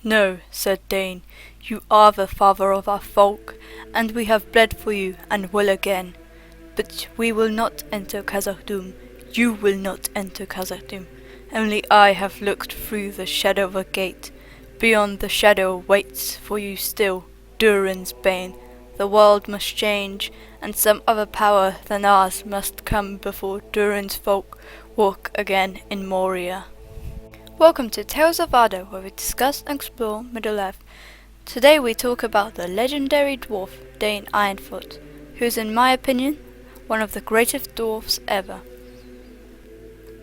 No, said Dain, you are the father of our folk, and we have bled for you and will again. But we will not enter Khazad-dûm. You will not enter Khazad-dûm. Only I have looked through the shadow of a gate. Beyond the shadow waits for you still, Durin's bane. The world must change, and some other power than ours must come before Durin's folk walk again in Moria. Welcome to Tales of Arda, where we discuss and explore Middle-earth. Today we talk about the legendary dwarf Dain Ironfoot, who is, in my opinion, one of the greatest dwarfs ever.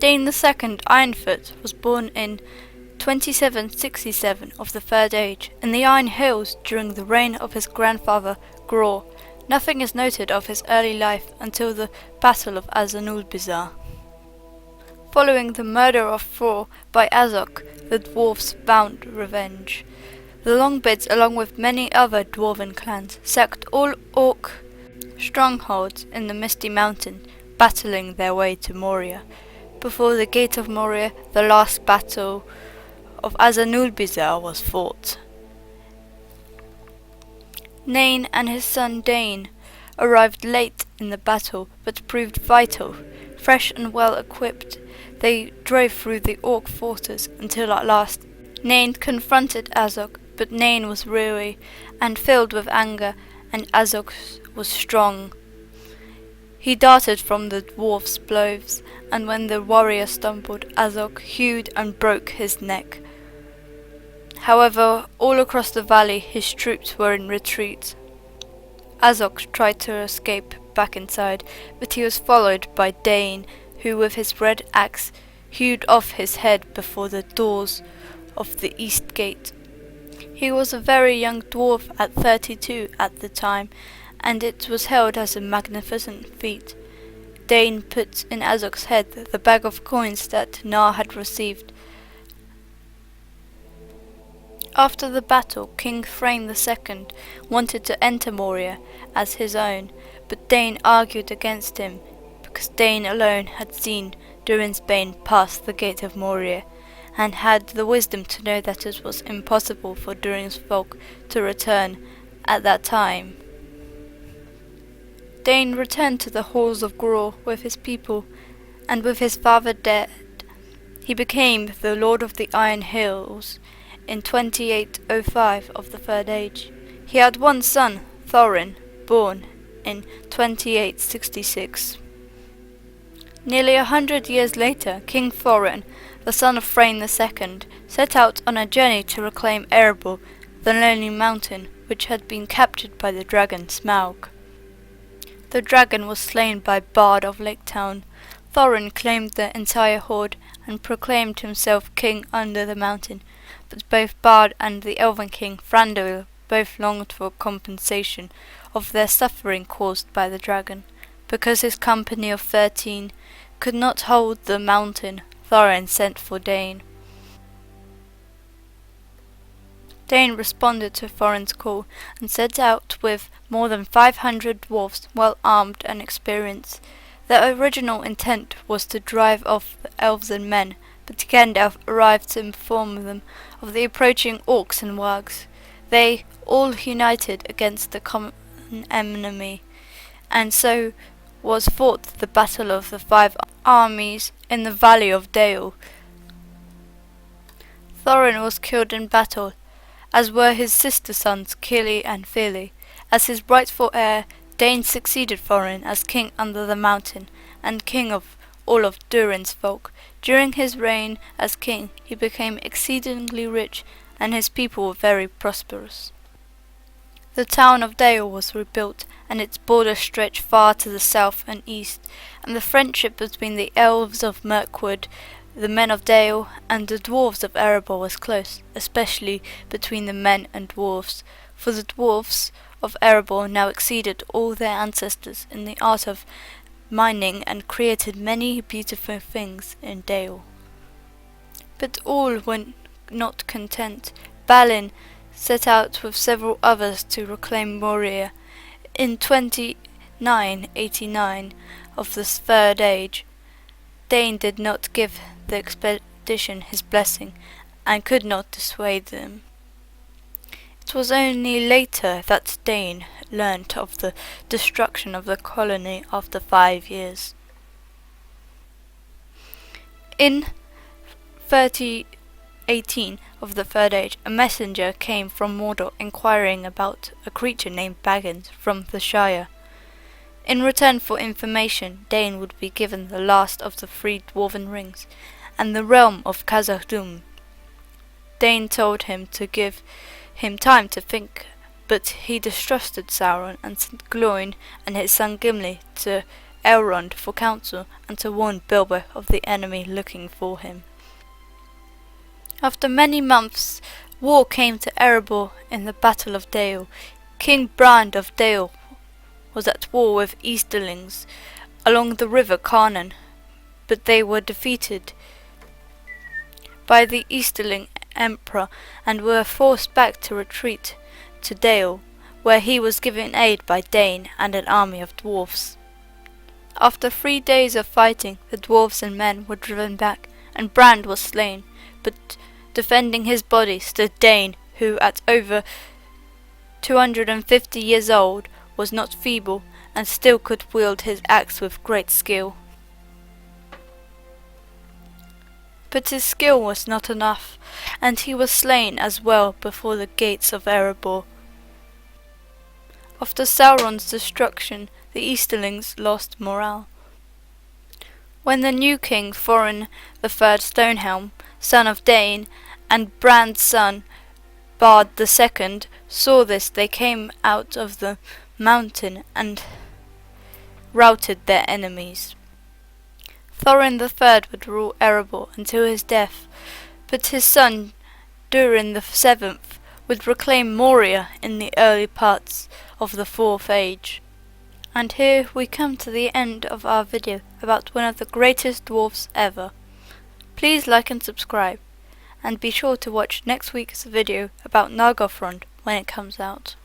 Dain II Ironfoot was born in 2767 of the Third Age in the Iron Hills during the reign of his grandfather Gror. Nothing is noted of his early life until the Battle of Azanulbizar. Following the murder of Thor by Azog, the dwarfs vowed revenge. The Longbeards, along with many other dwarven clans, sacked all orc strongholds in the Misty Mountain, battling their way to Moria. Before the Gate of Moria, the last battle of Azanulbizar was fought. Nain and his son Dain arrived late in the battle, but proved vital. Fresh and well equipped, they drove through the orc forces until at last Nain confronted Azog, but Nain was weary and filled with anger, and Azog was strong. He darted from the dwarf's blows, and when the warrior stumbled, Azog hewed and broke his neck. However, all across the valley his troops were in retreat. Azog tried to escape back inside, but he was followed by Dain, who with his red axe hewed off his head before the doors of the east gate. He was a very young dwarf at 32 at the time, and it was held as a magnificent feat. Dain put in Azog's head the bag of coins that Nar had received. After the battle, King Thrain II wanted to enter Moria as his own, but Dain argued against him, because Dain alone had seen Durin's bane pass the gate of Moria, and had the wisdom to know that it was impossible for Durin's folk to return at that time. Dain returned to the halls of Gror with his people, and with his father dead, he became the Lord of the Iron Hills in 2805 of the Third Age. He had one son, Thorin, born in 2866. Nearly 100 years later, King Thorin, the son of Thrain II, set out on a journey to reclaim Erebor, the lonely mountain which had been captured by the dragon Smaug. The dragon was slain by Bard of Lake Town. Thorin claimed the entire horde and proclaimed himself king under the mountain, but both Bard and the Elven king Thranduil both longed for compensation of their suffering caused by the dragon. Because his company of 13 could not hold the mountain, Thorin sent for Dain. Dain responded to Thorin's call and set out with more than 500 dwarfs, well armed and experienced. Their original intent was to drive off the elves and men, but Gandalf arrived to inform them of the approaching orcs and wargs. They all united against the common enemy, and so was fought the Battle of the Five Armies in the Valley of Dale. Thorin was killed in battle, as were his sister sons Kili and Fili. As his rightful heir, Dain succeeded Thorin as king under the mountain, and king of all of Durin's folk. During his reign as king, he became exceedingly rich, and his people were very prosperous. The town of Dale was rebuilt, and its borders stretched far to the south and east, and the friendship between the elves of Mirkwood, the men of Dale, and the dwarves of Erebor was close, especially between the men and dwarves, for the dwarves of Erebor now exceeded all their ancestors in the art of mining and created many beautiful things in Dale. But all were not content. Balin set out with several others to reclaim Moria. In 2989 of the Third Age, Dain did not give the expedition his blessing, and could not dissuade them. It was only later that Dain learnt of the destruction of the colony after 5 years. In 3018 of the Third Age, a messenger came from Mordor inquiring about a creature named Baggins from the Shire. In return for information, Dain would be given the last of the 3 dwarven rings, and the realm of Khazad-dûm. Dain told him to give him time to think, but he distrusted Sauron and sent Glóin and his son Gimli to Elrond for counsel and to warn Bilbo of the enemy looking for him. After many months, war came to Erebor in the Battle of Dale. King Brand of Dale was at war with Easterlings along the river Carnan, but they were defeated by the Easterling Emperor and were forced back to retreat to Dale, where he was given aid by Dain and an army of dwarfs. After 3 days of fighting, the dwarfs and men were driven back, and Brand was slain, but defending his body stood Dain, who at over 250 years old was not feeble, and still could wield his axe with great skill. But his skill was not enough, and he was slain as well before the gates of Erebor. After Sauron's destruction, the Easterlings lost morale. When the new king, Thorin III Stonehelm, son of Dain, and Brand's son, Bard II, saw this, they came out of the mountain and routed their enemies. Thorin III would rule Erebor until his death, but his son Durin VII would reclaim Moria in the early parts of the Fourth Age. And here we come to the end of our video about one of the greatest dwarfs ever. Please like and subscribe, and be sure to watch next week's video about Nargothrond when it comes out.